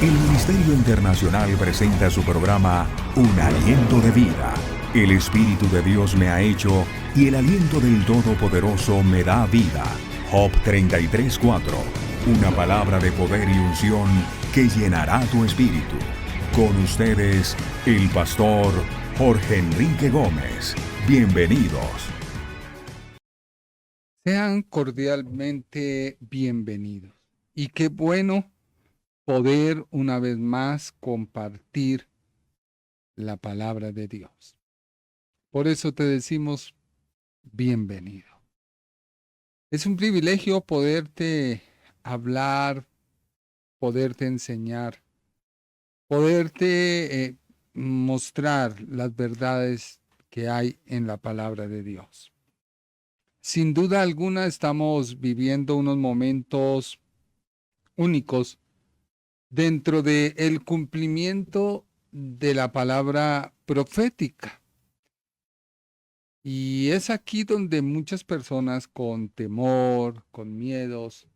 El Ministerio Internacional presenta su programa Un Aliento de Vida. El Espíritu de Dios me ha hecho y el aliento del Todopoderoso me da vida. Job 33:4. Una palabra de poder y unción que llenará tu espíritu. Con ustedes, el pastor Jorge Enrique Gómez. Bienvenidos. Sean cordialmente bienvenidos. Y qué bueno poder una vez más compartir la palabra de Dios. Por eso te decimos bienvenido. Es un privilegio poderte hablar, poderte enseñar, poderte mostrar las verdades que hay en la palabra de Dios. Sin duda alguna estamos viviendo unos momentos únicos dentro del cumplimiento de la palabra profética. Y es aquí donde muchas personas con temor, con miedos,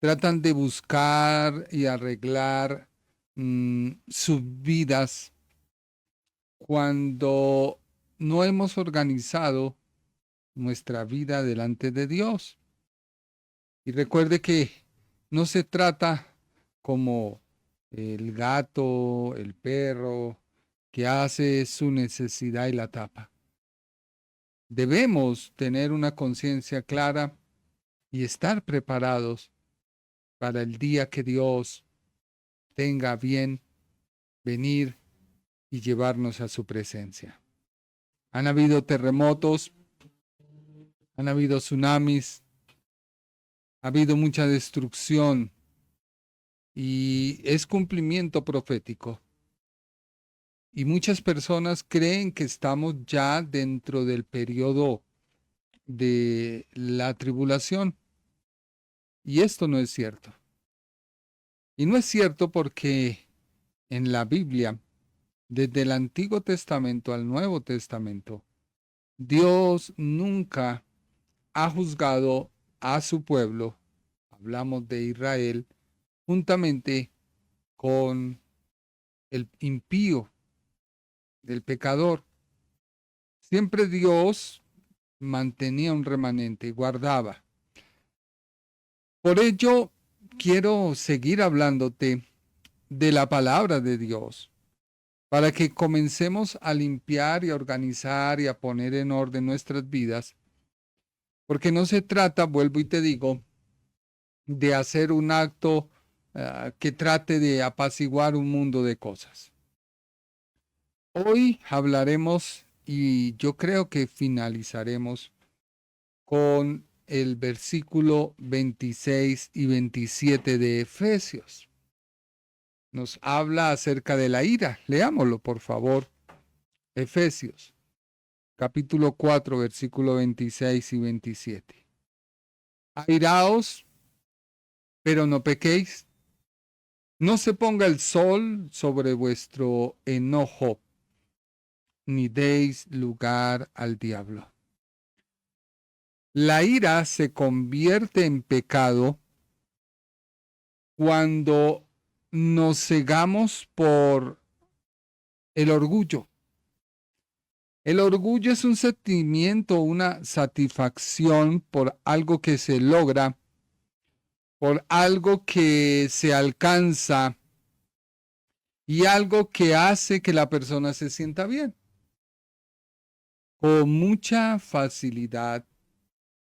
tratan de buscar y arreglar sus vidas cuando no hemos organizado nuestra vida delante de Dios. Y recuerde que no se trata como el gato, el perro, que hace su necesidad y la tapa. Debemos tener una conciencia clara y estar preparados para el día que Dios tenga a bien venir y llevarnos a su presencia. Han habido terremotos, han habido tsunamis, ha habido mucha destrucción y es cumplimiento profético. Y muchas personas creen que estamos ya dentro del periodo de la tribulación. Y esto no es cierto. Y no es cierto porque en la Biblia, desde el Antiguo Testamento al Nuevo Testamento, Dios nunca ha juzgado a su pueblo, hablamos de Israel, juntamente con el impío, del pecador. Siempre Dios mantenía un remanente, guardaba. Por ello, quiero seguir hablándote de la palabra de Dios, para que comencemos a limpiar y a organizar y a poner en orden nuestras vidas, porque no se trata, vuelvo y te digo, de hacer un acto que trate de apaciguar un mundo de cosas. Hoy hablaremos y yo creo que finalizaremos con el versículo 26 y 27 de Efesios. Nos habla acerca de la ira. Leámoslo, por favor. Efesios, capítulo 4, versículo 26 y 27. Airaos, pero no pequéis. No se ponga el sol sobre vuestro enojo, ni deis lugar al diablo. La ira se convierte en pecado cuando nos cegamos por el orgullo. El orgullo es un sentimiento, una satisfacción por algo que se logra, por algo que se alcanza y algo que hace que la persona se sienta bien. Con mucha facilidad,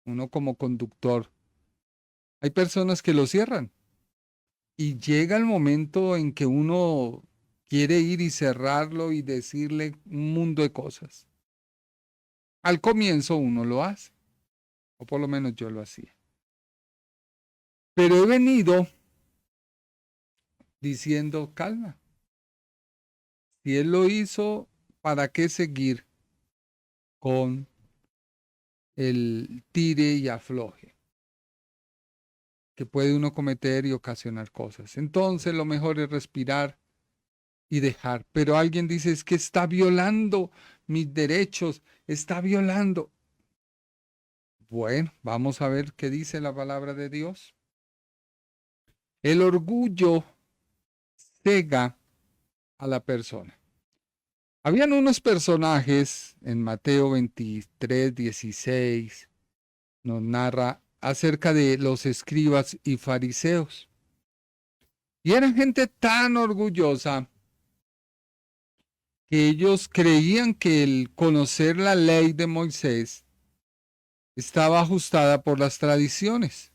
uno como conductor, hay personas que lo cierran y llega el momento en que uno quiere ir y cerrarlo y decirle un mundo de cosas. Al comienzo uno lo hace, o por lo menos yo lo hacía. Pero he venido diciendo, calma, si él lo hizo, ¿para qué seguir con el tire y afloje que puede uno cometer y ocasionar cosas? Entonces lo mejor es respirar y dejar. Pero alguien dice, es que está violando mis derechos, está violando. Bueno, vamos a ver qué dice la palabra de Dios. El orgullo cega a la persona. Habían unos personajes en Mateo 23, 16, nos narra acerca de los escribas y fariseos. Y eran gente tan orgullosa que ellos creían que el conocer la ley de Moisés estaba ajustada por las tradiciones.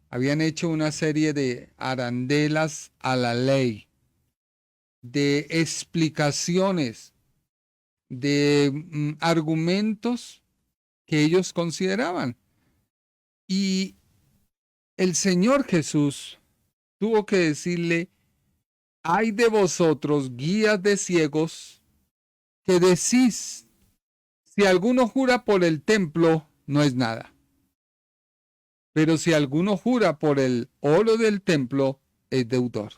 Habían hecho una serie de arandelas a la ley, de explicaciones, de argumentos que ellos consideraban. Y el Señor Jesús tuvo que decirle: ay de vosotros, guías de ciegos, que decís, si alguno jura por el templo, no es nada. Pero si alguno jura por el oro del templo, es deudor.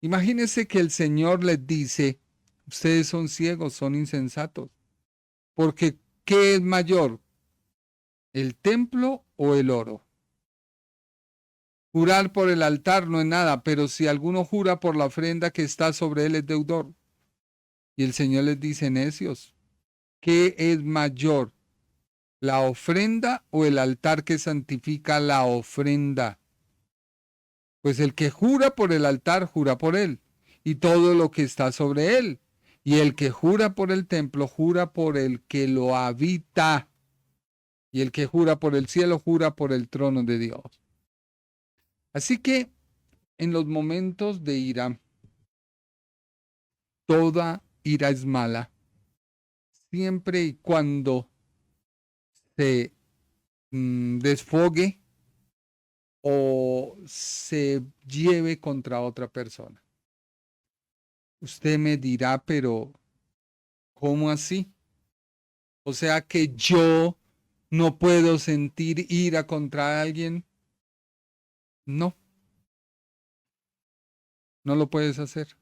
Imagínense que el Señor les dice: ustedes son ciegos, son insensatos. Porque, ¿qué es mayor? ¿El templo o el oro? Jurar por el altar no es nada, pero si alguno jura por la ofrenda que está sobre él, es deudor. Y el Señor les dice: necios, ¿qué es mayor? ¿La ofrenda o el altar que santifica la ofrenda? Pues el que jura por el altar, jura por él, y todo lo que está sobre él. Y el que jura por el templo, jura por el que lo habita. Y el que jura por el cielo, jura por el trono de Dios. Así que, en los momentos de ira, toda ira es mala, siempre y cuando se desfogue o se lleve contra otra persona. Usted me dirá: pero ¿cómo así? O sea que yo no puedo sentir ira contra alguien. No, no lo puedes hacer.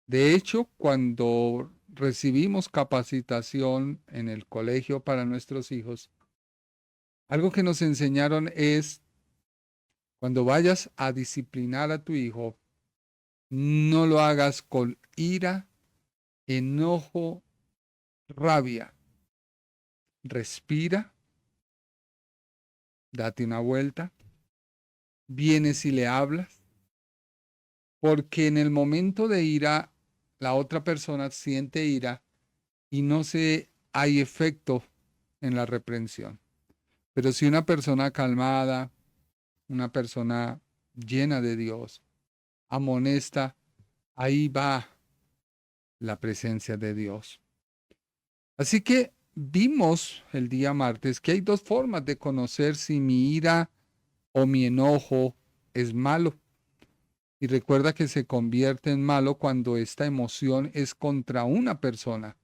De hecho, cuando recibimos capacitación en el colegio para nuestros hijos, algo que nos enseñaron es: cuando vayas a disciplinar a tu hijo, no lo hagas con ira, enojo, rabia. Respira, date una vuelta, vienes y le hablas, porque en el momento de ira, la otra persona siente ira y no hay efecto en la reprensión. Pero si una persona calmada, una persona llena de Dios, amonesta, ahí va la presencia de Dios. Así que vimos el día martes que hay dos formas de conocer si mi ira o mi enojo es malo. Y recuerda que se convierte en malo cuando esta emoción es contra una persona,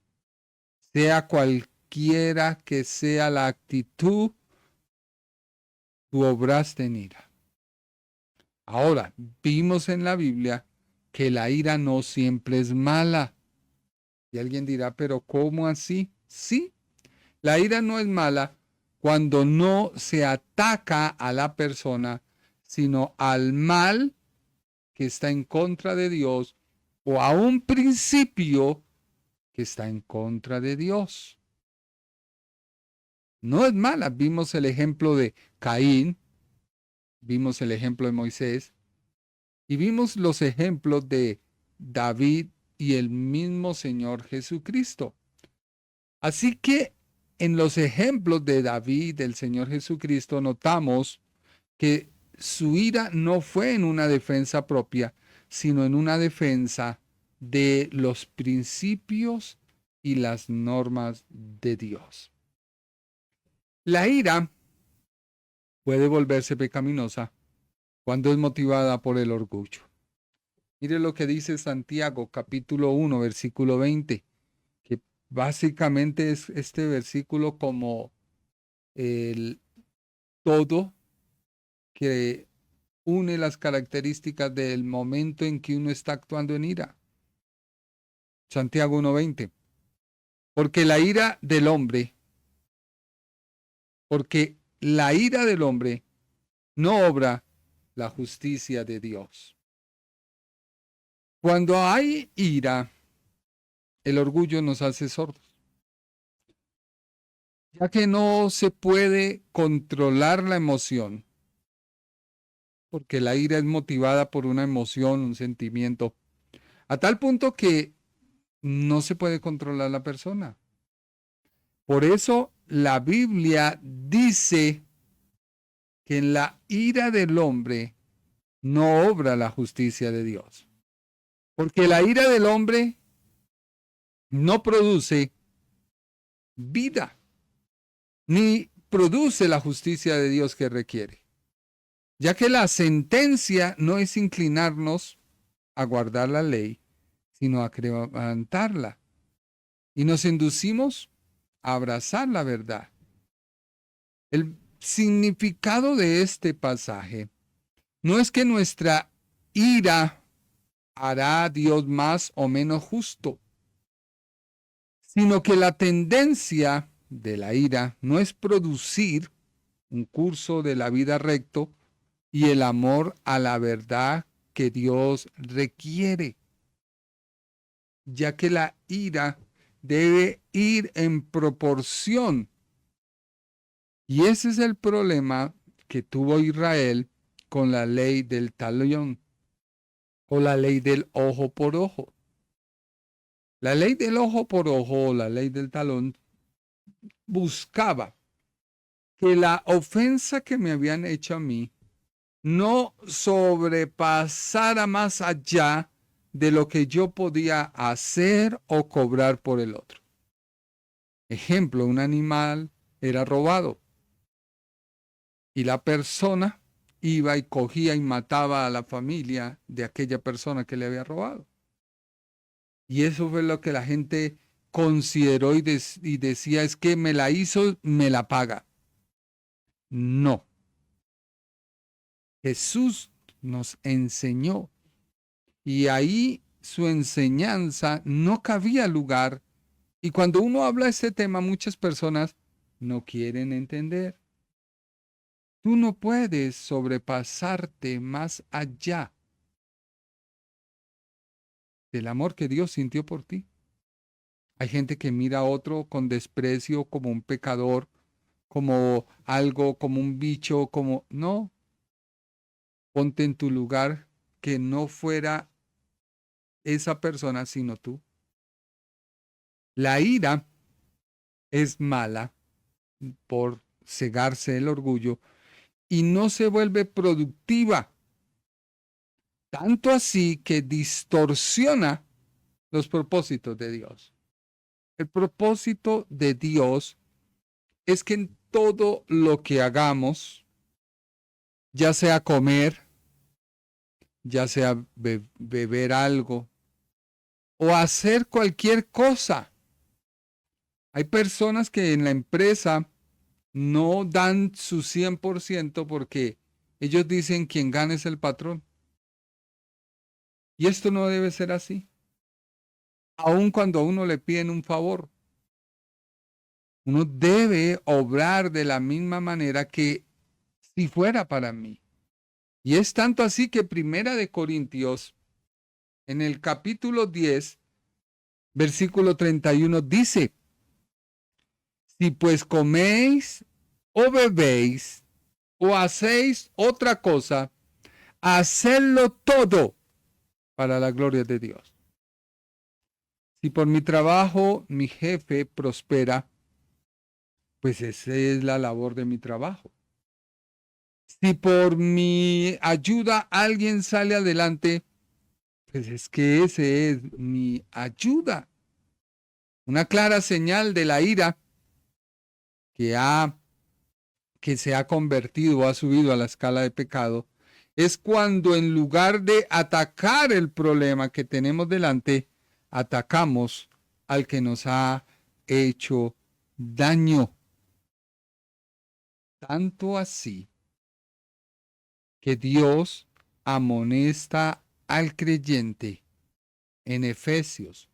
sea cualquiera que sea la actitud, tú obraste en ira. Ahora, vimos en la Biblia que la ira no siempre es mala. Y alguien dirá: pero ¿cómo así? Sí, la ira no es mala cuando no se ataca a la persona, sino al mal que está en contra de Dios o a un principio que está en contra de Dios. No es mala. Vimos el ejemplo de Caín, vimos el ejemplo de Moisés y vimos los ejemplos de David y el mismo Señor Jesucristo. Así que en los ejemplos de David, del Señor Jesucristo, notamos que su ira no fue en una defensa propia, sino en una defensa de los principios y las normas de Dios. La ira puede volverse pecaminosa cuando es motivada por el orgullo. Mire lo que dice Santiago, capítulo 1, versículo 20, que básicamente es este versículo como el todo que une las características del momento en que uno está actuando en ira. Santiago 1:20. Porque la ira del hombre no obra la justicia de Dios. Cuando hay ira, el orgullo nos hace sordos, ya que no se puede controlar la emoción, porque la ira es motivada por una emoción, un sentimiento, a tal punto que no se puede controlar la persona. Por eso la Biblia dice que en la ira del hombre no obra la justicia de Dios. Porque la ira del hombre no produce vida, ni produce la justicia de Dios que requiere. Ya que la sentencia no es inclinarnos a guardar la ley, sino a quebrantarla. Y nos inducimos a abrazar la verdad. El significado de este pasaje no es que nuestra ira hará a Dios más o menos justo, sino que la tendencia de la ira no es producir un curso de la vida recto y el amor a la verdad que Dios requiere, ya que la ira debe ir en proporción. Y ese es el problema que tuvo Israel con la ley del talión o la ley del ojo por ojo. La ley del ojo por ojo o la ley del talón buscaba que la ofensa que me habían hecho a mí no sobrepasara más allá de lo que yo podía hacer o cobrar por el otro. Ejemplo, un animal era robado y la persona iba y cogía y mataba a la familia de aquella persona que le había robado. Y eso fue lo que la gente consideró y decía, es que me la hizo, me la paga. No. Jesús nos enseñó y ahí su enseñanza no cabía lugar. Y cuando uno habla de este tema, muchas personas no quieren entender. Tú no puedes sobrepasarte más allá del amor que Dios sintió por ti. Hay gente que mira a otro con desprecio como un pecador, como algo, como un bicho, como... No, ponte en tu lugar que no fuera esa persona, sino tú. La ira es mala por cegarse el orgullo y no se vuelve productiva. Tanto así que distorsiona los propósitos de Dios. El propósito de Dios es que en todo lo que hagamos, ya sea comer, ya sea beber algo o hacer cualquier cosa. Hay personas que en la empresa no dan su 100% porque ellos dicen quien gana es el patrón. Y esto no debe ser así. Aun cuando a uno le piden un favor, uno debe obrar de la misma manera que si fuera para mí. Y es tanto así que Primera de Corintios, en el capítulo 10, versículo 31, dice, si pues coméis o bebéis o hacéis otra cosa, hacedlo todo para la gloria de Dios. Si por mi trabajo mi jefe prospera, pues esa es la labor de mi trabajo. Si por mi ayuda alguien sale adelante, pues es que ese es mi ayuda. Una clara señal de la ira que se ha convertido o ha subido a la escala de pecado es cuando en lugar de atacar el problema que tenemos delante, atacamos al que nos ha hecho daño. Tanto así que Dios amonesta al creyente en Efesios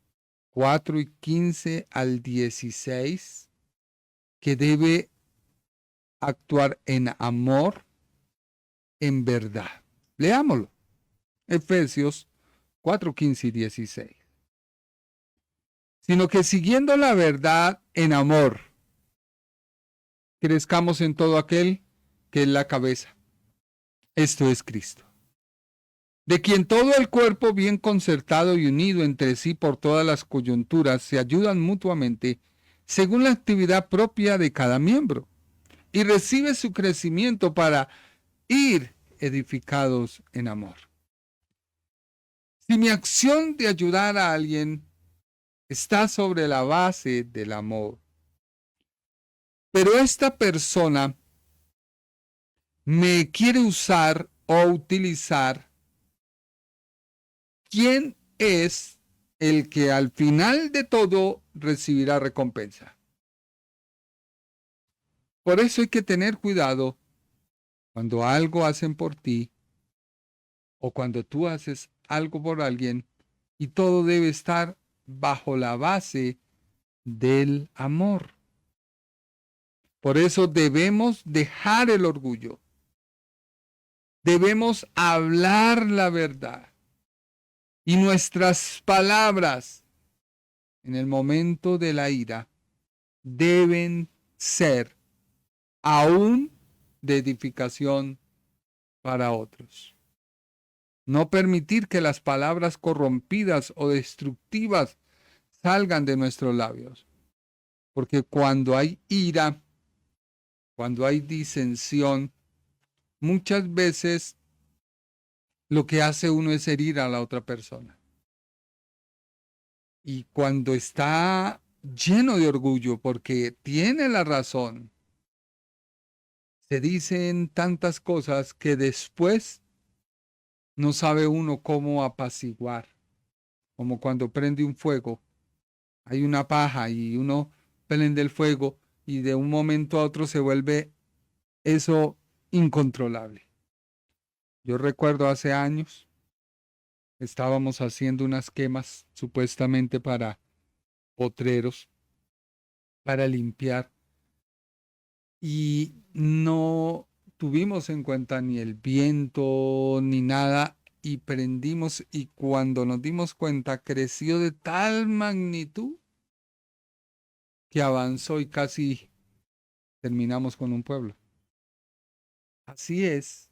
4 y 15 al 16 que debe actuar en amor, en verdad. Leámoslo. Efesios 4, 15 y 16. Sino que siguiendo la verdad en amor, crezcamos en todo aquel que es la cabeza. Esto es Cristo. De quien todo el cuerpo bien concertado y unido entre sí por todas las coyunturas se ayudan mutuamente según la actividad propia de cada miembro y recibe su crecimiento para ir edificados en amor. Si mi acción de ayudar a alguien está sobre la base del amor, pero esta persona me quiere usar o utilizar, ¿quién es el que al final de todo recibirá recompensa? Por eso hay que tener cuidado cuando algo hacen por ti o cuando tú haces algo por alguien, y todo debe estar bajo la base del amor. Por eso debemos dejar el orgullo. Debemos hablar la verdad. Y nuestras palabras en el momento de la ira deben ser aún de edificación para otros. No permitir que las palabras corrompidas o destructivas salgan de nuestros labios. Porque cuando hay ira, cuando hay disensión, muchas veces lo que hace uno es herir a la otra persona. Y cuando está lleno de orgullo porque tiene la razón, se dicen tantas cosas que después no sabe uno cómo apaciguar. Como cuando prende un fuego, hay una paja y uno prende el fuego y de un momento a otro se vuelve eso incontrolable. Yo recuerdo hace años, estábamos haciendo unas quemas supuestamente para potreros, para limpiar, y no tuvimos en cuenta ni el viento ni nada, y prendimos, y cuando nos dimos cuenta creció de tal magnitud que avanzó y casi terminamos con un pueblo. Así es,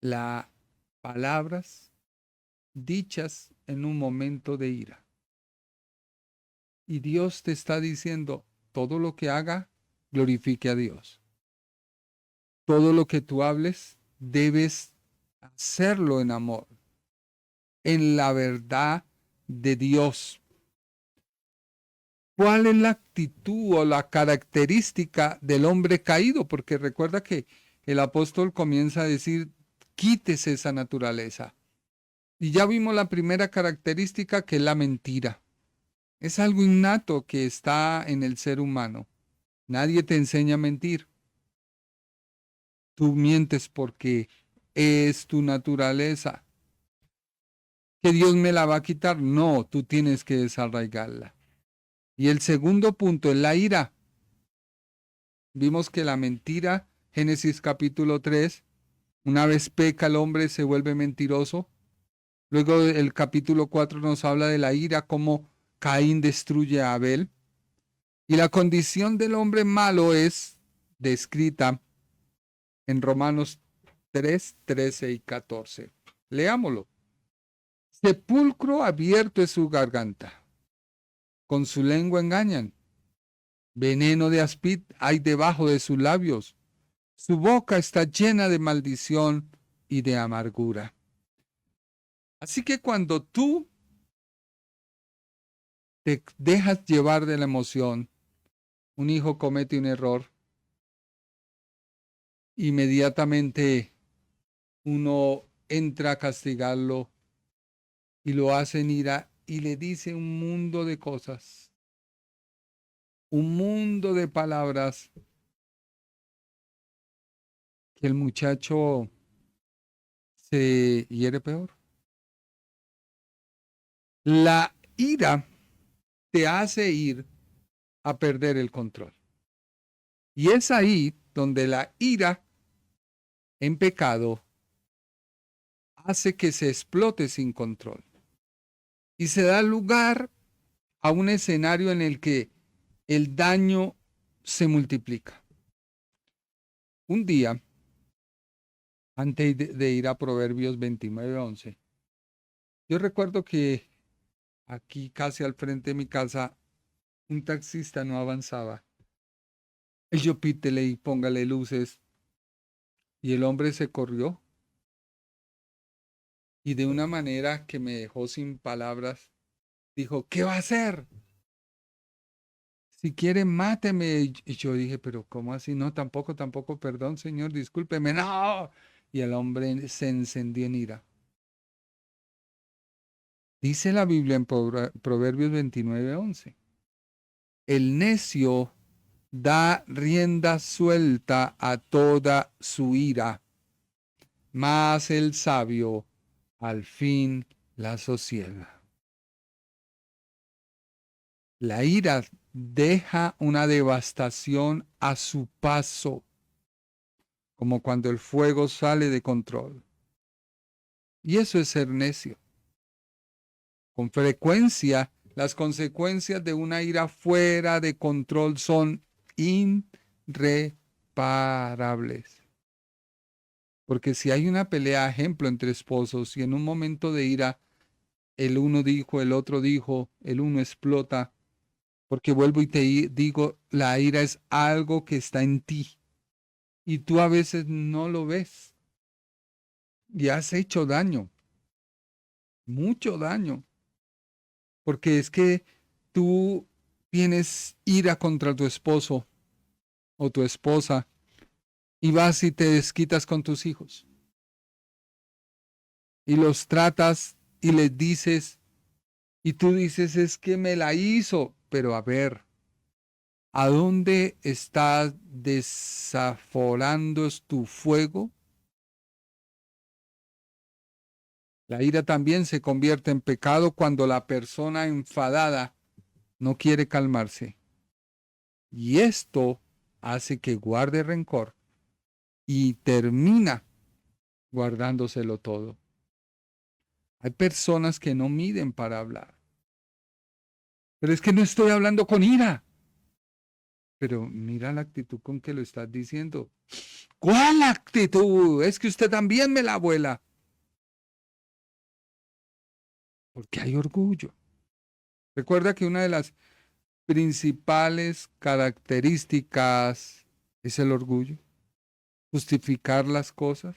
las palabras dichas en un momento de ira. Y Dios te está diciendo, todo lo que haga, glorifique a Dios. Todo lo que tú hables, debes hacerlo en amor, en la verdad de Dios. ¿Cuál es la actitud o la característica del hombre caído? Porque recuerda que el apóstol comienza a decir, quítese esa naturaleza. Y ya vimos la primera característica, que es la mentira. Es algo innato que está en el ser humano. Nadie te enseña a mentir. Tú mientes porque es tu naturaleza. ¿Que Dios me la va a quitar? No, tú tienes que desarraigarla. Y el segundo punto es la ira. Vimos que la mentira, Génesis capítulo 3, una vez peca el hombre se vuelve mentiroso. Luego el capítulo 4 nos habla de la ira, cómo Caín destruye a Abel. Y la condición del hombre malo es descrita en Romanos 3, 13 y 14. Leámoslo. Sepulcro abierto es su garganta. Con su lengua engañan. Veneno de áspid hay debajo de sus labios. Su boca está llena de maldición y de amargura. Así que cuando tú te dejas llevar de la emoción, un hijo comete un error, inmediatamente uno entra a castigarlo y lo hace en ira y le dice un mundo de cosas, un mundo de palabras, que el muchacho se hiere peor. La ira te hace ir a perder el control. Y es ahí donde la ira en pecado hace que se explote sin control. Y se da lugar a un escenario en el que el daño se multiplica. Un día, antes de ir a Proverbios 29:11, yo recuerdo que aquí casi al frente de mi casa, un taxista no avanzaba. Y yo pítele y póngale luces. Y el hombre se corrió. Y de una manera que me dejó sin palabras, dijo, ¿qué va a hacer? Si quiere, máteme. Y yo dije, pero ¿cómo así? No, tampoco, perdón, señor, discúlpeme. No. Y el hombre se encendió en ira. Dice la Biblia en Proverbios 29:11. El necio da rienda suelta a toda su ira, mas el sabio al fin la sosiega. La ira deja una devastación a su paso, como cuando el fuego sale de control. Y eso es ser necio. Con frecuencia, las consecuencias de una ira fuera de control son irreparables. Porque si hay una pelea, ejemplo, entre esposos y en un momento de ira, el uno dijo, el otro dijo, el uno explota, porque vuelvo y te digo, la ira es algo que está en ti y tú a veces no lo ves y has hecho daño, mucho daño, porque es que tú tienes ira contra tu esposo o tu esposa y vas y te desquitas con tus hijos y los tratas y les dices y tú dices es que me la hizo, pero a ver, ¿a dónde estás desaforando tu fuego? La ira también se convierte en pecado cuando la persona enfadada no quiere calmarse. Y esto hace que guarde rencor y termina guardándoselo todo. Hay personas que no miden para hablar. Pero es que no estoy hablando con ira. Pero mira la actitud con que lo estás diciendo. ¿Cuál actitud? Es que usted también me la vuela. Porque hay orgullo. Recuerda que una de las principales características es el orgullo. Justificar las cosas.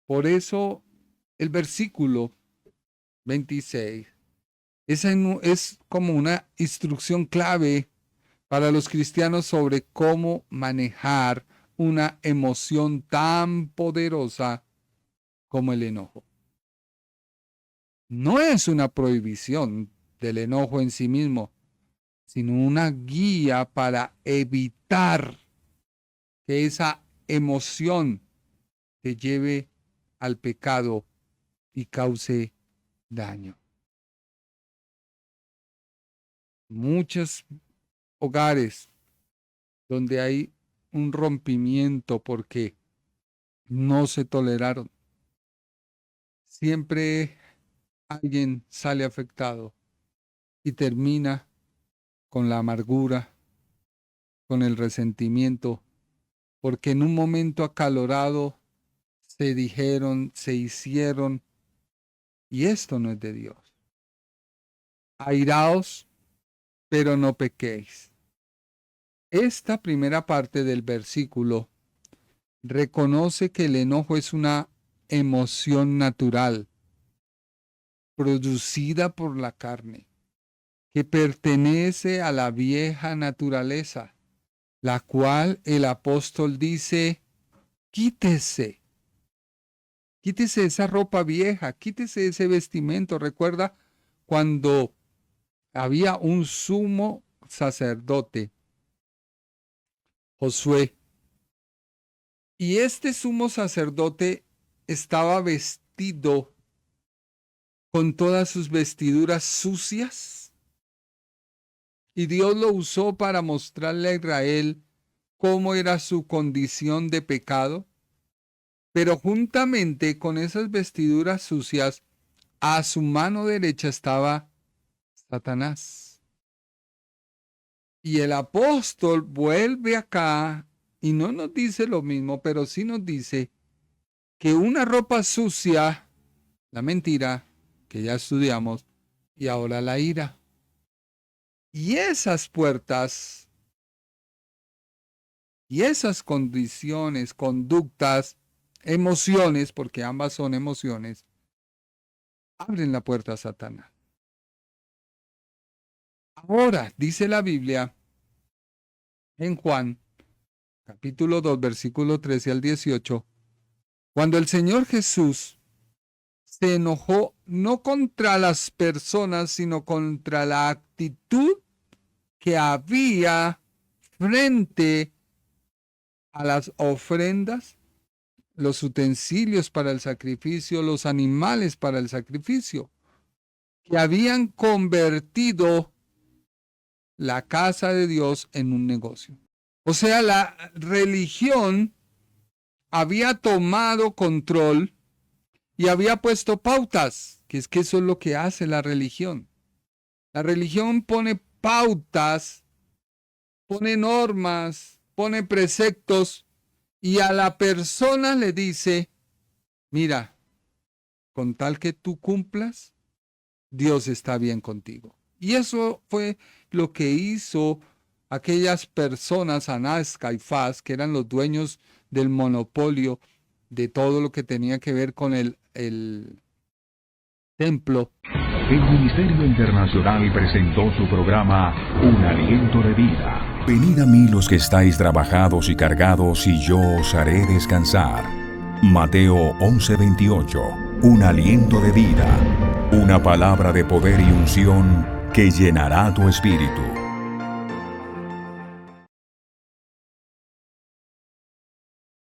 Por eso el versículo 26 es como una instrucción clave para los cristianos sobre cómo manejar una emoción tan poderosa como el enojo. No es una prohibición del enojo en sí mismo, sino una guía para evitar que esa emoción te lleve al pecado y cause daño. Muchos hogares donde hay un rompimiento porque no se toleraron, siempre alguien sale afectado y termina con la amargura, con el resentimiento, porque en un momento acalorado se dijeron, se hicieron, y esto no es de Dios. Airaos, pero no pequéis. Esta primera parte del versículo reconoce que el enojo es una emoción natural, producida por la carne, que pertenece a la vieja naturaleza, la cual el apóstol dice, quítese, quítese esa ropa vieja, quítese ese vestimento. Recuerda cuando había un sumo sacerdote, Josué, y este sumo sacerdote estaba vestido con todas sus vestiduras sucias. Y Dios lo usó para mostrarle a Israel cómo era su condición de pecado. Pero juntamente con esas vestiduras sucias, a su mano derecha estaba Satanás. Y el apóstol vuelve acá y no nos dice lo mismo, pero sí nos dice que una ropa sucia, la mentira, que ya estudiamos, y ahora la ira. Y esas puertas y esas condiciones, conductas, emociones, porque ambas son emociones, abren la puerta a Satanás. Ahora, dice la Biblia en Juan, capítulo 2, versículo 13 al 18, cuando el Señor Jesús se enojó no contra las personas, sino contra la actitud que había frente a las ofrendas, los utensilios para el sacrificio, los animales para el sacrificio, que habían convertido la casa de Dios en un negocio. O sea, la religión había tomado control y había puesto pautas, que es que eso es lo que hace la religión. La religión pone pautas, pone normas, pone preceptos y a la persona le dice, mira, con tal que tú cumplas, Dios está bien contigo. Y eso fue lo que hizo aquellas personas, Anás, Caifás, que eran los dueños del monopolio de todo lo que tenía que ver con el templo. El Ministerio Internacional presentó su programa Un Aliento de Vida. Venid a mí los que estáis trabajados y cargados, y yo os haré descansar. Mateo 11:28. Un aliento de vida. Una palabra de poder y unción que llenará tu espíritu.